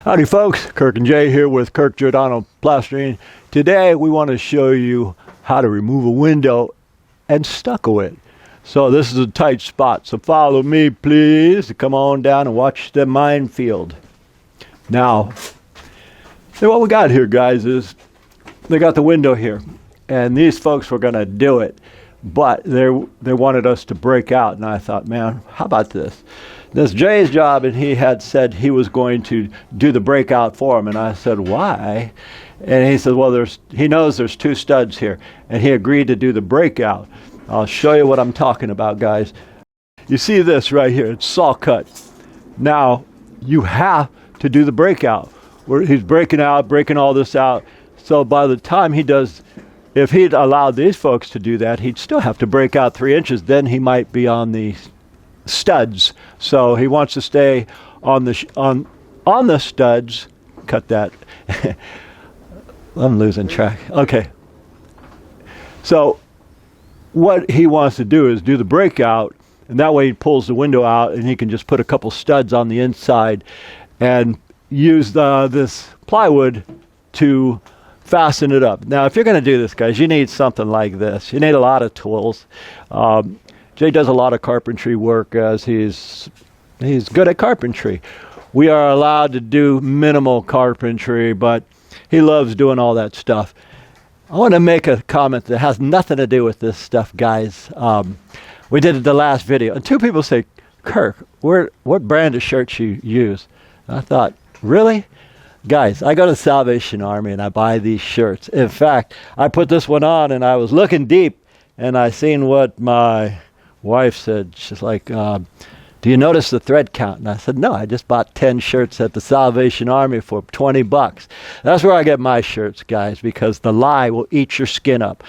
Howdy folks, Kirk and Jay here with Kirk Giordano Plastering. Today we want to show you how to remove a window and stucco it. So this is a tight spot, so follow me please. Come on down and watch the minefield. Now, what we got here guys is, they got the window here and these folks were going to do it, but they wanted us to break out, and I thought, man, how about this? This is Jay's job, and he had said he was going to do the breakout for him, and I said, why? And he said, well, he knows there's two studs here, and he agreed to do the breakout. I'll show you what I'm talking about, guys. You see this right here, it's saw cut. Now, you have to do the breakout, where he's breaking all this out, so by the time he does, if he'd allowed these folks to do that, he'd still have to break out 3 inches, then he might be on the studs. So he wants to stay on the studs. Cut that. I'm losing track. Okay. So what he wants to do is do the breakout, and that way he pulls the window out and he can just put a couple studs on the inside and use this plywood to fasten it up. Now if you're going to do this, guys, you need something like this. You need a lot of tools. Jay does a lot of carpentry work as he's good at carpentry. We are allowed to do minimal carpentry, but he loves doing all that stuff. I want to make a comment that has nothing to do with this stuff, guys. We did the last video, and two people say, Kirk, what brand of shirts you use? And I thought, really? Guys, I go to Salvation Army and I buy these shirts. In fact, I put this one on and I was looking deep and I seen what my wife said. She's like, do you notice the thread count? And I said, no, I just bought 10 shirts at the Salvation Army for $20. That's where I get my shirts, guys, because the lye will eat your skin up.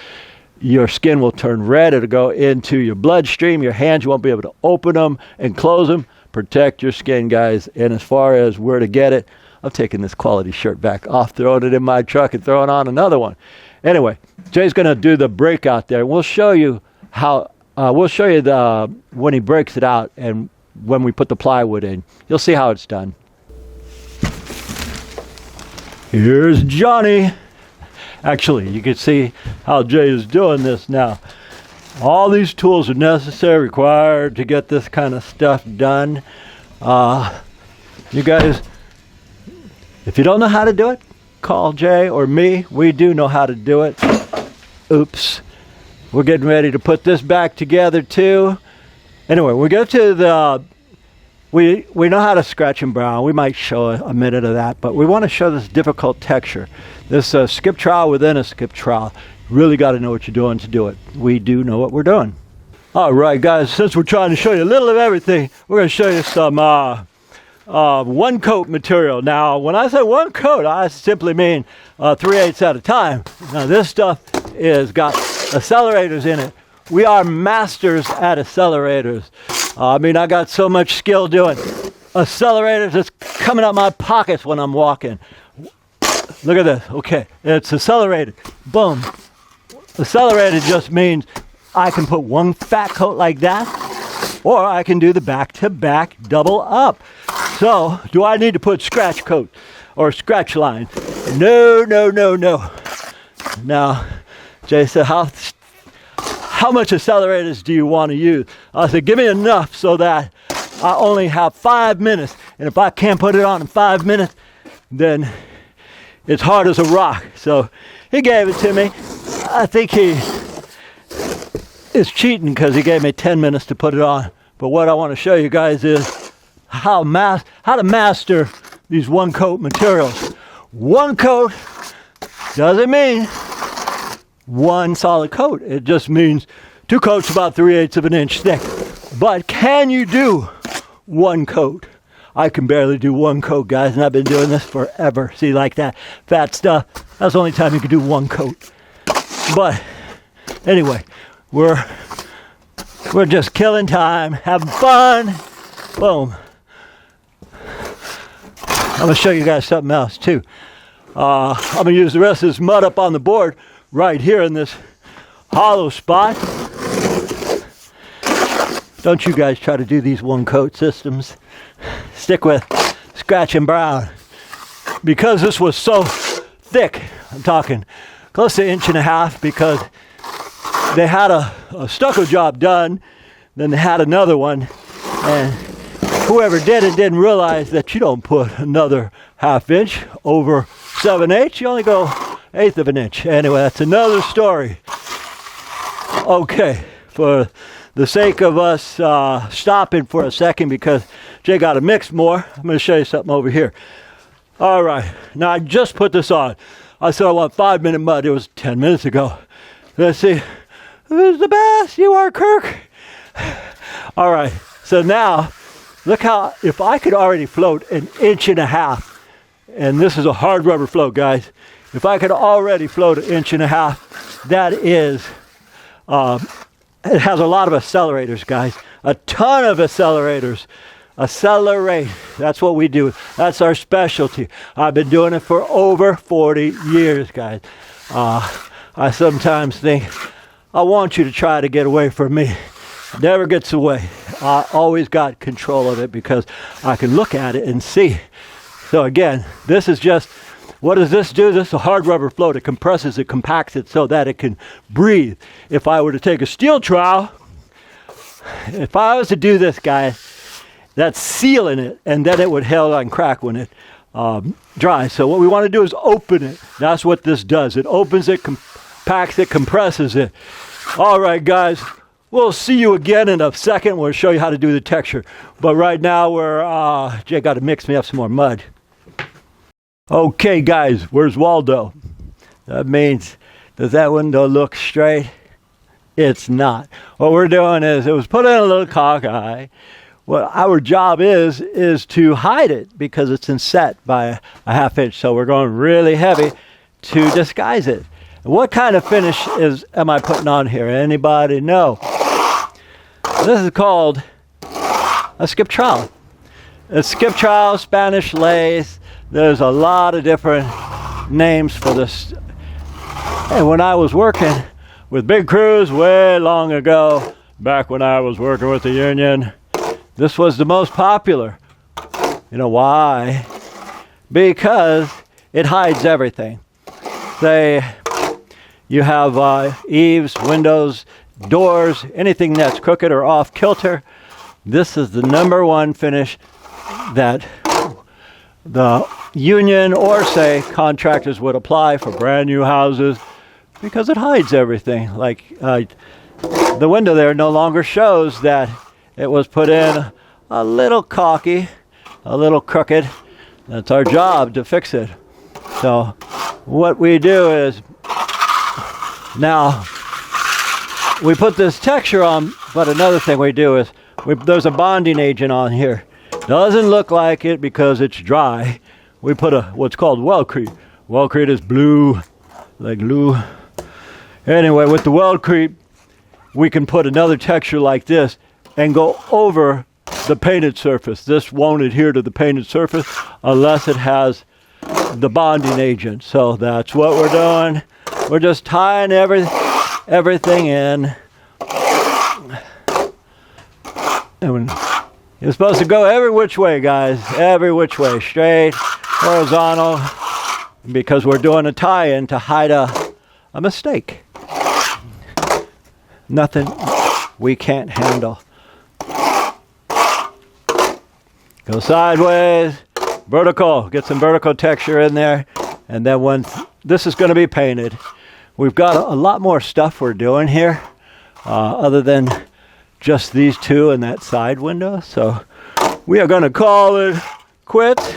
Your skin will turn red. It'll go into your bloodstream. Your hands, you won't be able to open them and close them. Protect your skin, guys. And as far as where to get it, I'm taking this quality shirt back off, throwing it in my truck and throwing on another one. Anyway, Jay's going to do the breakout there. We'll show you how. We'll show you when he breaks it out and when we put the plywood in. You'll see how it's done. Here's Johnny. Actually, you can see how Jay is doing this now. All these tools are necessary, required to get this kind of stuff done. You guys, if you don't know how to do it, call Jay or me. We do know how to do it. Oops. We're getting ready to put this back together too. Anyway, we go to the, we know how to scratch and brown. We might show a minute of that, but we want to show this difficult texture. This skip trowel within a skip trowel. Really got to know what you're doing to do it. We do know what we're doing. All right, guys, since we're trying to show you a little of everything, we're going to show you some one coat material. Now, when I say one coat, I simply mean 3/8 at a time. Now, this stuff is got accelerators in it. We are masters at accelerators. I mean, I got so much skill doing accelerators. It's coming out my pockets when I'm walking. Look at this. Okay, it's accelerated. Boom. Accelerated just means I can put one fat coat like that, or I can do the back-to-back double up. So, do I need to put scratch coat or scratch line? No, no, no, no. Now, Jay said, how much accelerators do you want to use? I said, give me enough so that I only have 5 minutes. And if I can't put it on in 5 minutes, then it's hard as a rock. So he gave it to me. I think he is cheating because he gave me 10 minutes to put it on. But what I want to show you guys is how to master these one coat materials. One coat doesn't mean one solid coat. It just means 2 coats about 3/8 of an inch thick. But can you do one coat? I can barely do one coat, guys, and I've been doing this forever. See, like that fat stuff, that's the only time you can do one coat. But anyway, we're just killing time, having fun. Boom. I'm gonna show you guys something else too. I'm gonna use the rest of this mud up on the board right here in this hollow spot. Don't you guys try to do these one coat systems. Stick with scratch and brown. because this was so thick, I'm talking close to 1.5 inches, because they had a stucco job done, then they had another one, and whoever did it didn't realize that you don't put another 1/2 inch over 7/8, you only go 1/8 of an inch. Anyway, that's another story. Okay, for the sake of us stopping for a second because Jay got to mix more, I'm going to show you something over here. All right, now I just put this on. I said I want 5-minute mud. It was 10 minutes ago. Let's see. Who's the best? You are, Kirk. All right, so now look how, if I could already float 1.5 inches, and this is a hard rubber float, guys. If I could already float 1.5 inches, that is, it has a lot of accelerators, guys. A ton of accelerators. Accelerate. That's what we do. That's our specialty. I've been doing it for over 40 years, guys. I sometimes think, I want you to try to get away from me. Never gets away. I always got control of it because I can look at it and see. So again, this is just, what does this do? This is a hard rubber float. It compresses it, compacts it so that it can breathe. If I were to take a steel trowel, if I was to do this, guys, that's sealing it, and then it would hell and crack when it dries. So what we want to do is open it. That's what this does. It opens it, compacts it, compresses it. All right, guys. We'll see you again in a second. We'll show you how to do the texture. But right now, Jay got to mix me up some more mud. Okay, guys, where's Waldo? That means, does that window look straight? It's not. What we're doing is, it was put in a little cockeye. What our job is to hide it because it's inset by a 1/2 inch. So we're going really heavy to disguise it. What kind of finish am I putting on here? Anybody know? This is called a skip trowel. A skip trowel, Spanish lace. There's a lot of different names for this. And when I was working with big crews way long ago, back when I was working with the union, this was the most popular. You know why? Because it hides everything. Say you have eaves, windows, doors, anything that's crooked or off kilter. This is the #1 finish that the union or say contractors would apply for brand new houses because it hides everything. Like the window there no longer shows that it was put in a little cocky, a little crooked. That's our job to fix it. So what we do is, now we put this texture on, but another thing we do is, there's a bonding agent on here. Doesn't look like it because it's dry. We put what's called Weldcrete. Weldcrete is blue, like glue. Anyway, with the Weldcrete, we can put another texture like this and go over the painted surface. This won't adhere to the painted surface unless it has the bonding agent. So that's what we're doing. We're just tying everything in. And you're supposed to go every which way, guys. Every which way. Straight, horizontal. Because we're doing a tie-in to hide a mistake. Nothing we can't handle. Go sideways, vertical, get some vertical texture in there, and then when this is going to be painted, we've got a lot more stuff we're doing here, other than just these two and that side window. So we are going to call it quits.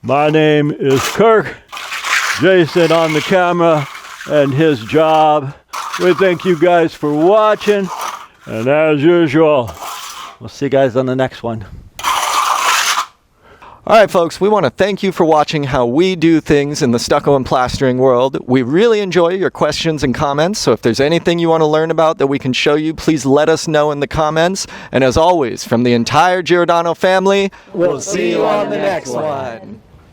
My name is Kirk. Jason on the camera and his job. We thank you guys for watching, and as usual, we'll see you guys on the next one. All right, folks, we want to thank you for watching how we do things in the stucco and plastering world. We really enjoy your questions and comments, so if there's anything you want to learn about that we can show you, please let us know in the comments. And as always, from the entire Giordano family, we'll see you on the next one.